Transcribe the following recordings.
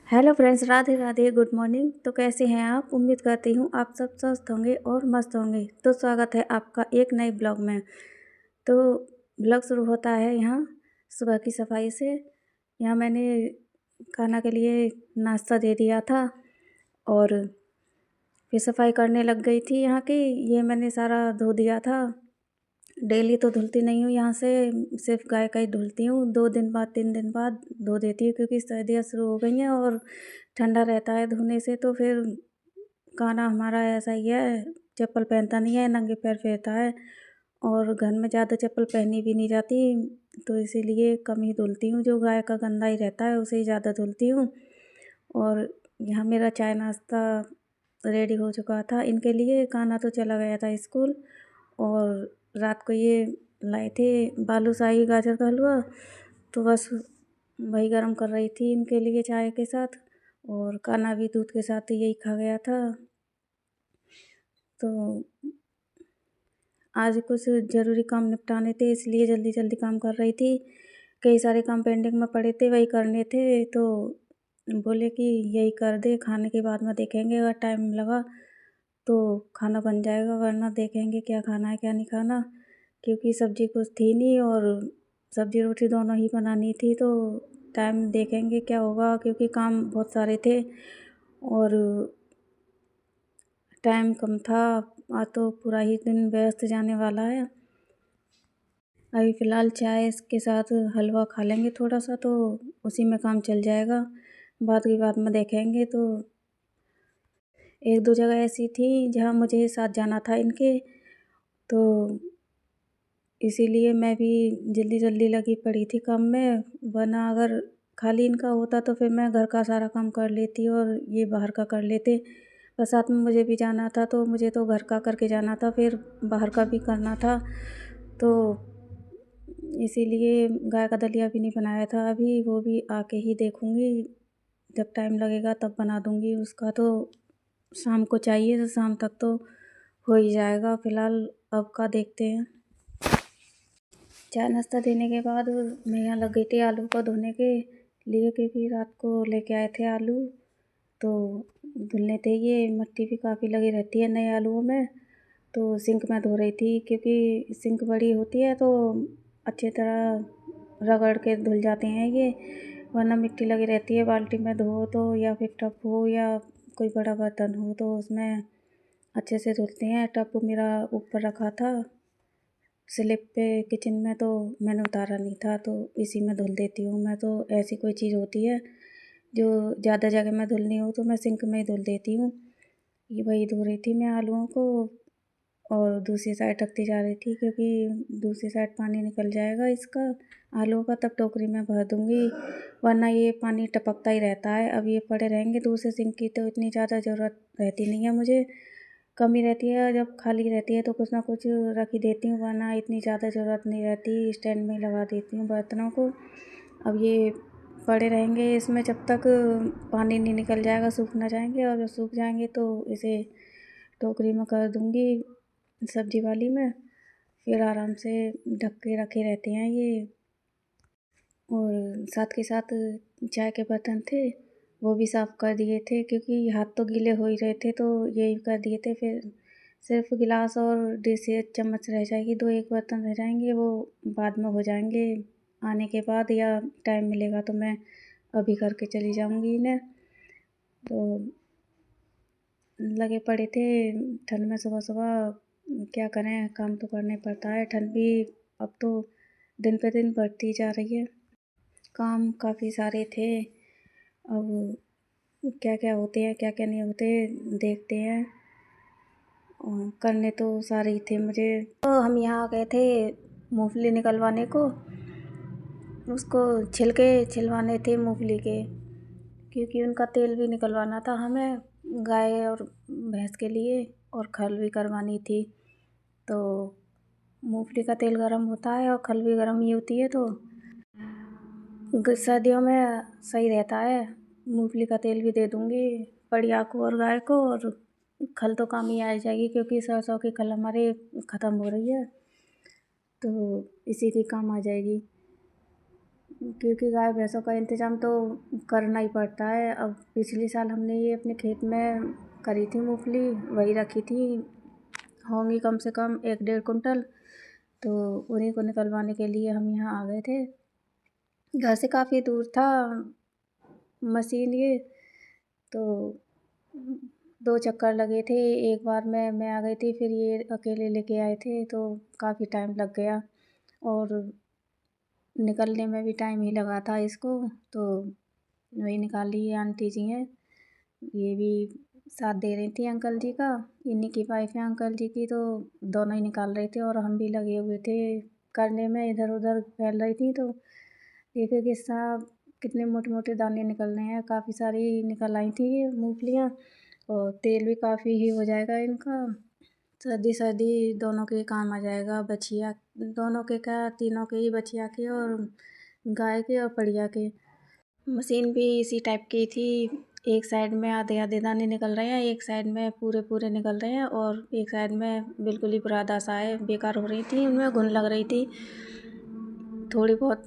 Hello friends, Radhe Radhe, good morning. तो कैसे हैं आप? उम्मीद करती हूँ आप सब स्वस्थ होंगे और मस्त होंगे। तो स्वागत है आपका एक नए ब्लॉग में। तो ब्लॉग शुरू होता है यहाँ सुबह की सफाई से। यहाँ मैंने खाना के लिए नाश्ता दे दिया था और फिर सफाई करने लग गई थी यहाँ की। ये मैंने सारा धो दिया था। डेली तो धुलती नहीं हूँ यहाँ से, सिर्फ गाय का ही धुलती हूँ। 2 दिन बाद 3 दिन बाद धो देती हूँ क्योंकि सर्दियाँ शुरू हो गई हैं और ठंडा रहता है धोने से। तो फिर गाना हमारा ऐसा ही है, चप्पल पहनता नहीं है, नंगे पैर फिरता है और घर में ज़्यादा चप्पल पहनी भी नहीं जाती। तो इसीलिए कम ही धुलती हूँ, जो गाय का गंदा ही रहता है उसे ही ज़्यादा धुलती हूँ। और यहाँ मेरा चाय नाश्ता रेडी हो चुका था इनके लिए। खाना तो चला गया था स्कूल और रात को ये लाए थे बालूशाही गाजर का हलवा, तो बस वही गर्म कर रही थी इनके लिए चाय के साथ। और खाना भी दूध के साथ यही खा गया था। तो आज कुछ ज़रूरी काम निपटाने थे इसलिए जल्दी जल्दी काम कर रही थी। कई सारे काम पेंडिंग में पड़े थे, वही करने थे। तो बोले कि यही कर दे, खाने के बाद में देखेंगे, अगर टाइम लगा तो खाना बन जाएगा, वरना देखेंगे क्या खाना है क्या नहीं खाना। क्योंकि सब्ज़ी कुछ थी नहीं और सब्ज़ी रोटी दोनों ही बनानी थी। तो टाइम देखेंगे क्या होगा, क्योंकि काम बहुत सारे थे और टाइम कम था। आज तो पूरा ही दिन व्यस्त जाने वाला है। अभी फ़िलहाल चाय के साथ हलवा खा लेंगे थोड़ा सा, तो उसी में काम चल जाएगा। बाद की बात में देखेंगे। तो एक दो जगह ऐसी थी जहाँ मुझे साथ जाना था इनके, तो इसीलिए मैं भी जल्दी जल्दी लगी पड़ी थी काम में। वरना अगर खाली इनका होता तो फिर मैं घर का सारा काम कर लेती और ये बाहर का कर लेते। पर साथ में मुझे भी जाना था, तो मुझे तो घर का करके जाना था, फिर बाहर का भी करना था। तो इसीलिए गाय का दलिया भी नहीं बनाया था अभी, वो भी आके ही देखूँगी। जब टाइम लगेगा तब बना दूँगी उसका। तो शाम को चाहिए तो शाम तक तो हो ही जाएगा। फ़िलहाल अब का देखते हैं। चाय नाश्ता देने के बाद मैं यहाँ लग गई थी आलू को धोने के लिए, क्योंकि रात को लेके आए थे आलू। तो धुलने थे, ये मिट्टी भी काफ़ी लगी रहती है नए आलूओं में। तो सिंक में धो रही थी, क्योंकि सिंक बड़ी होती है तो अच्छी तरह रगड़ के धुल जाते हैं ये। वरना मिट्टी लगी रहती है, बाल्टी में धो तो या फिर टब हो या कोई बड़ा बर्तन हो तो उसमें अच्छे से धुलते हैं। टब मेरा ऊपर रखा था स्लिप पे किचन में, तो मैंने उतारा नहीं था, तो इसी में धुल देती हूँ मैं। तो ऐसी कोई चीज़ होती है जो ज़्यादा जगह में धुलनी हो तो मैं सिंक में ही धुल देती हूँ। ये वही धो रही थी मैं आलूओं को और दूसरी साइड रखती जा रही थी, क्योंकि दूसरी साइड पानी निकल जाएगा इसका आलूओं का, तब टोकरी में भर दूँगी। वरना ये पानी टपकता ही रहता है। अब ये पड़े रहेंगे दूसरे सिंक की, तो इतनी ज़्यादा ज़रूरत रहती नहीं है मुझे। कमी रहती है जब खाली रहती है तो कुछ ना कुछ रख ही देती हूँ, वरना इतनी ज़्यादा ज़रूरत नहीं रहती। स्टैंड में ही लगा देती हूँ बर्तनों को। अब ये पड़े रहेंगे इसमें जब तक पानी नहीं निकल जाएगा, सूख ना जाएंगे। और जब सूख जाएंगे तो इसे टोकरी में कर दूँगी सब्जी वाली में। फिर आराम से ढक के रखे रहते हैं ये। और साथ के साथ चाय के बर्तन थे वो भी साफ़ कर दिए थे, क्योंकि हाथ तो गीले हो ही रहे थे, तो यही कर दिए थे। फिर सिर्फ गिलास और डिश चम्मच रह जाएगी, 2 एक बर्तन रह जाएंगे, वो बाद में हो जाएंगे आने के बाद, या टाइम मिलेगा तो मैं अभी करके चली जाऊंगी इन्हें। तो लगे पड़े थे ठंड में सुबह सुबह, क्या करें, काम तो करना ही पड़ता है। ठंड भी अब तो दिन पे दिन बढ़ती जा रही है। काम काफ़ी सारे थे। अब क्या क्या होते हैं क्या क्या नहीं होते देखते हैं। और करने तो सारे ही थे मुझे। तो हम यहाँ आ गए थे मूंगफली निकलवाने को। उसको छिलके छिलवाने थे मूंगफली के, क्योंकि उनका तेल भी निकलवाना था हमें गाय और भैंस के लिए, और खल भी करवानी थी। तो मूंगफली का तेल गर्म होता है और खल भी गर्म ही होती है, तो सर्दियों में सही रहता है। मूंगफली का तेल भी दे दूँगी बढ़िया को और गाय को, और खल तो काम ही आ जाएगी, क्योंकि सरसों की खल हमारे ख़त्म हो रही है, तो इसी की काम आ जाएगी। क्योंकि गाय भैंसों का इंतज़ाम तो करना ही पड़ता है। अब पिछले साल हमने ये अपने खेत में करी थी मूँगफली, वही रखी थी, होंगी कम से कम 1-1.5 कुंटल। तो उन्हीं को निकलवाने के लिए हम यहाँ आ गए थे। घर से काफ़ी दूर था मशीन ये, तो 2 चक्कर लगे थे। एक बार में मैं आ गई थी, फिर ये अकेले लेके आए थे, तो काफ़ी टाइम लग गया और निकलने में भी टाइम ही लगा था इसको। तो वही निकाल ली है आंटी जी हैं, ये भी साथ दे रही थी अंकल जी का, इन्हीं की वाइफ है अंकल जी की, तो दोनों ही निकाल रहे थे और हम भी लगे हुए थे करने में, इधर उधर फैल रही थी। तो देखिए कि साहब कितने मोटे मोटे दाने निकल रहे हैं, काफ़ी सारी निकल आई थी ये मूँगफलियाँ और तेल भी काफ़ी ही हो जाएगा इनका। सर्दी सर्दी दोनों के काम आ जाएगा, बछिया दोनों के, क्या तीनों के ही, बछिया के और गाय के और पड़िया के। मशीन भी इसी टाइप की थी, एक साइड में आधे आधे दाने निकल रहे हैं, एक साइड में पूरे पूरे निकल रहे हैं और एक साइड में बिल्कुल ही बुरादा सा है, बेकार हो रही थी, उनमें घुन लग रही थी थोड़ी बहुत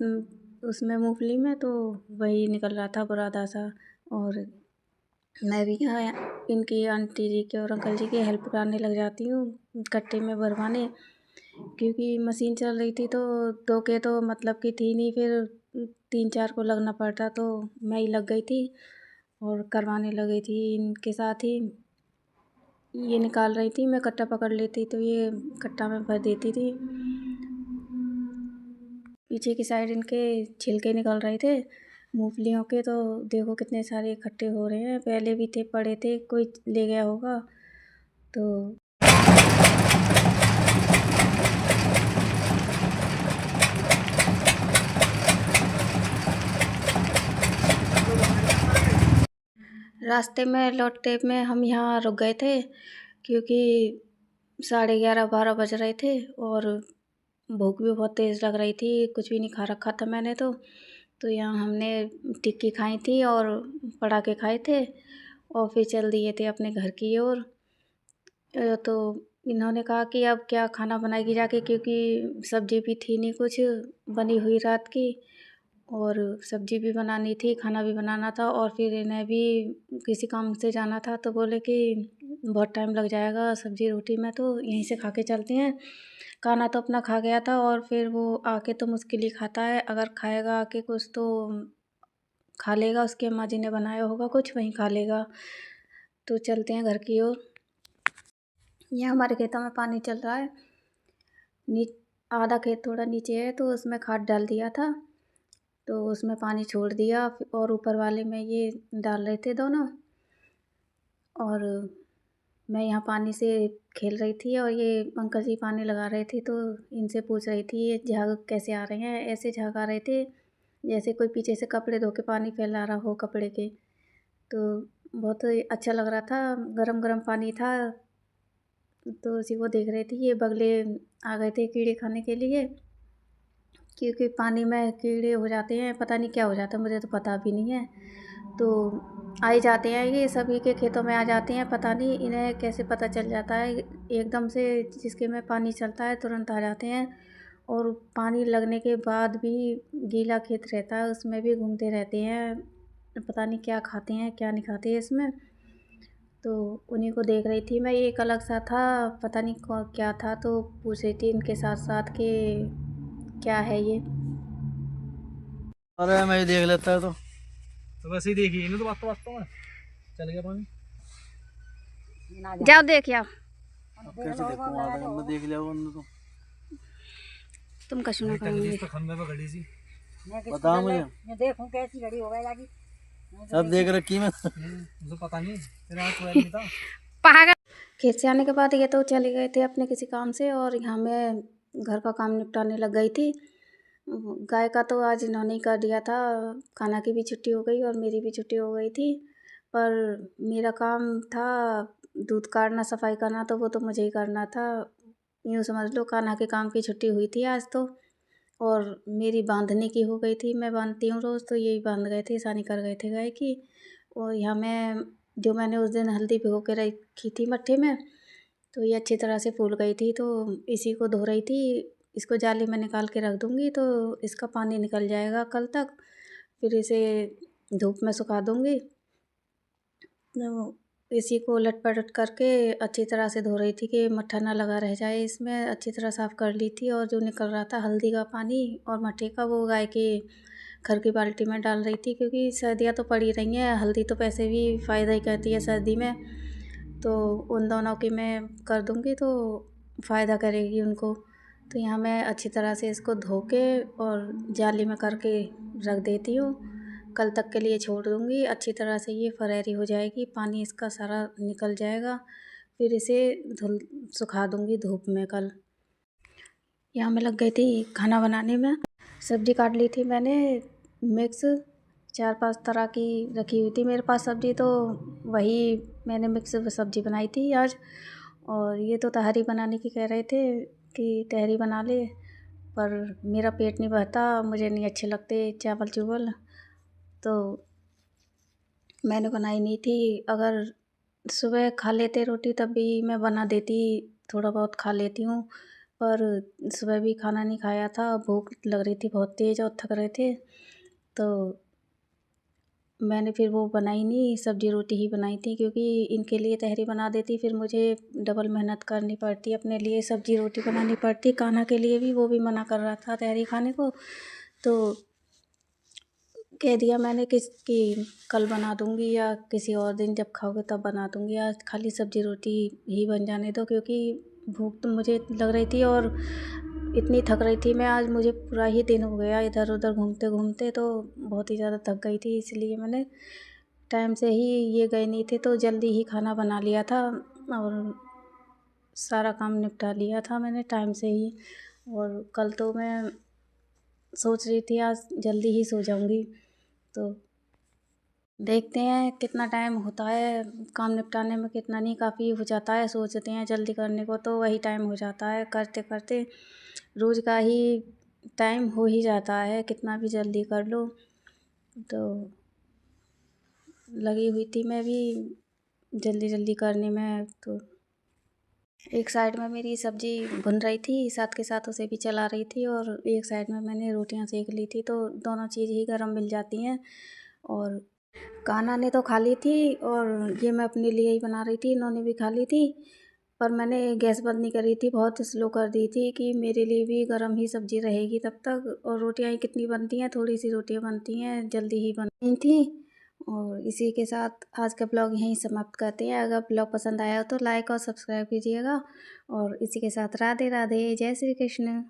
उसमें मूँगफली में, तो वही निकल रहा था बुरादा सा। और मैं भी यहाँ इनकी आंटी जी के और अंकल जी की हेल्प कराने लग जाती हूँ कट्टे में भरवाने, क्योंकि मशीन चल रही थी तो 2 के तो मतलब की थी नहीं, फिर 3-4 को लगना पड़ता, तो मैं ही लग गई थी और करवाने लगी थी इनके साथ ही। ये निकाल रही थी, मैं कट्टा पकड़ लेती तो ये कट्टा में भर देती थी। पीछे की साइड इनके छिलके निकल रहे थे मूँगफलियों के, तो देखो कितने सारे इकट्ठे हो रहे हैं, पहले भी थे पड़े थे, कोई ले गया होगा तो। रास्ते में लौटते में हम यहाँ रुक गए थे, क्योंकि 11:30-12 बज रहे थे और भूख भी बहुत तेज़ लग रही थी, कुछ भी नहीं खा रखा था मैंने तो यहाँ हमने टिक्की खाई थी और पराठे खाए थे और फिर चल दिए थे अपने घर की ओर। तो इन्होंने कहा कि अब क्या खाना बनाएगी जाके, क्योंकि सब्ज़ी भी थी नहीं कुछ बनी हुई रात की, और सब्ज़ी भी बनानी थी, खाना भी बनाना था, और फिर इन्हें भी किसी काम से जाना था, तो बोले कि बहुत टाइम लग जाएगा सब्ज़ी रोटी में, तो यहीं से खा के चलते हैं। खाना तो अपना खा गया था और फिर वो आके तो मुश्किल ही खाता है, अगर खाएगा आके कुछ तो खा लेगा, उसकी अम्मा जी ने बनाया होगा कुछ, वहीं खा लेगा। तो चलते हैं घर की ओर। यहाँ हमारे खेतों में पानी चल रहा है, आधा खेत थोड़ा नीचे है, तो उसमें खाद डाल दिया था, तो उसमें पानी छोड़ दिया और ऊपर वाले में ये डाल रहे थे दोनों। और मैं यहाँ पानी से खेल रही थी और ये अंकल जी पानी लगा रहे थे, तो इनसे पूछ रही थी ये झाग कैसे आ रहे हैं। ऐसे झाग आ रहे थे जैसे कोई पीछे से कपड़े धो के पानी फैला रहा हो कपड़े के, तो बहुत अच्छा लग रहा था, गरम गरम पानी था। तो उसी को देख रही थी, ये बगले आ गए थे कीड़े खाने के लिए, क्योंकि पानी में कीड़े हो जाते हैं, पता नहीं क्या हो जाता है, मुझे तो पता भी नहीं है। तो आ ही जाते हैं, ये सभी के खेतों में आ जाते हैं, पता नहीं इन्हें कैसे पता चल जाता है, एकदम से जिसके में पानी चलता है तुरंत आ जाते हैं। और पानी लगने के बाद भी गीला खेत रहता है, उसमें भी घूमते रहते हैं, पता नहीं क्या खाते हैं क्या नहीं खाते हैं इसमें। तो उन्हीं को देख रही थी मैं, एक अलग सा था, पता नहीं क्या था, तो पूछ रही थी इनके साथ साथ कि क्या है ये। अरे मैं ही देख लेता है तो वैसे ही देखी इन्हें तो वास्तव में चल गया पानी। जाओ देख आओ। अब कैसे देखूं, वहां तक हमने देख लिया उन्होंने तो। तुम कछु ना करोगे। तो खंबे पे खड़ी सी, बता मुझे, मैं देखूं कैसी घड़ी हो गई लागी, सब देख रखी मैं। मुझे पता नहीं, तेरा हाथ मोबाइल नहीं था। पागल। खेत से आने के बाद ये तो चले गए थे अपने किसी काम से, और यहाँ मैं घर का काम निपटाने लग गई थी। गाय का तो आज इन्होंने ही कर दिया था, खाना की भी छुट्टी हो गई और मेरी भी छुट्टी हो गई थी, पर मेरा काम था दूध काटना सफाई करना, तो वो तो मुझे ही करना था। यूँ समझ लो कान्हा के काम की छुट्टी हुई थी आज तो, और मेरी बांधने की हो गई थी, मैं बांधती हूँ रोज़, तो यही बांध गए थे, सानी कर गए थे गाय की। और यहाँ मैं जो मैंने उस दिन हल्दी भिगो के रखी थी मट्ठे में, तो ये अच्छी तरह से फूल गई थी, तो इसी को धो रही थी, इसको जाली में निकाल के रख दूँगी तो इसका पानी निकल जाएगा कल तक। फिर इसे धूप में सुखा दूँगी। तो इसी को उलट-पलट करके अच्छी तरह से धो रही थी कि मट्ठा ना लगा रह जाए इसमें। अच्छी तरह साफ़ कर ली थी और जो निकल रहा था हल्दी का पानी और मट्ठे का, वो गाय के घर की बाल्टी में डाल रही थी, क्योंकि सर्दियाँ तो पड़ी रही हैं। हल्दी तो वैसे भी फ़ायदा ही करती है सर्दी में, तो उन दोनों की मैं कर दूँगी तो फ़ायदा करेगी उनको। तो यहाँ मैं अच्छी तरह से इसको धो के और जाली में करके रख देती हूँ। कल तक के लिए छोड़ दूँगी। अच्छी तरह से ये फरहरी हो जाएगी, पानी इसका सारा निकल जाएगा। फिर इसे धुल सुखा दूँगी धूप में कल। यहाँ मैं लग गई थी खाना बनाने में। सब्ज़ी काट ली थी मैंने मिक्स, 4-5 तरह की रखी हुई थी मेरे पास सब्ज़ी, तो वही मैंने मिक्स सब्ज़ी बनाई थी आज। और ये तो तहरी बनाने की कह रहे थे कि तहरी बना ले, पर मेरा पेट नहीं भरता, मुझे नहीं अच्छे लगते चावल-चूवल, तो मैंने बनाई नहीं थी। अगर सुबह खा लेते रोटी तब भी मैं बना देती, थोड़ा बहुत खा लेती हूँ, पर सुबह भी खाना नहीं खाया था, भूख लग रही थी बहुत तेज़ और थक रहे थे, तो मैंने फिर वो बनाई नहीं, सब्ज़ी रोटी ही बनाई थी, क्योंकि इनके लिए तहरी बना देती फिर मुझे डबल मेहनत करनी पड़ती, अपने लिए सब्ज़ी रोटी बनानी पड़ती। कान्हा के लिए भी, वो भी मना कर रहा था तहरी खाने को, तो कह दिया मैंने कि कल बना दूँगी या किसी और दिन जब खाओगे तब बना दूँगी। आज खाली सब्ज़ी रोटी ही बन जाने दो, क्योंकि भूख तो मुझे लग रही थी और इतनी थक रही थी मैं। आज मुझे पूरा ही दिन हो गया इधर-उधर घूमते-घूमते, तो बहुत ही ज़्यादा थक गई थी, इसलिए मैंने टाइम से ही, ये गए नहीं थे तो जल्दी ही खाना बना लिया था और सारा काम निपटा लिया था मैंने टाइम से ही। और कल तो मैं सोच रही थी आज जल्दी ही सो जाऊँगी, तो देखते हैं कितना टाइम होता है काम निपटाने में, कितना नहीं, काफ़ी हो जाता है। सोचते हैं जल्दी करने को तो वही टाइम हो जाता है, करते-करते रोज़ का ही टाइम हो ही जाता है, कितना भी जल्दी कर लो। तो लगी हुई थी मैं भी जल्दी-जल्दी करने में, तो एक साइड में मेरी सब्ज़ी भुन रही थी, साथ के साथ उसे भी चला रही थी, और एक साइड में मैंने रोटियां सेक ली थी, तो दोनों चीज़ ही गरम मिल जाती हैं। और कान्हा ने तो खा ली थी और ये मैं अपने लिए ही बना रही थी, इन्होंने भी खा ली थी, पर मैंने गैस बंद नहीं करी थी, बहुत स्लो कर दी थी कि मेरे लिए भी गरम ही सब्ज़ी रहेगी तब तक। और रोटियां ही कितनी बनती हैं, थोड़ी सी रोटियां बनती हैं, जल्दी ही बन गई थी। और इसी के साथ आज का ब्लॉग यहीं समाप्त करते हैं। अगर ब्लॉग पसंद आया हो तो लाइक और सब्सक्राइब कीजिएगा, और इसी के साथ राधे राधे, जय श्री कृष्ण।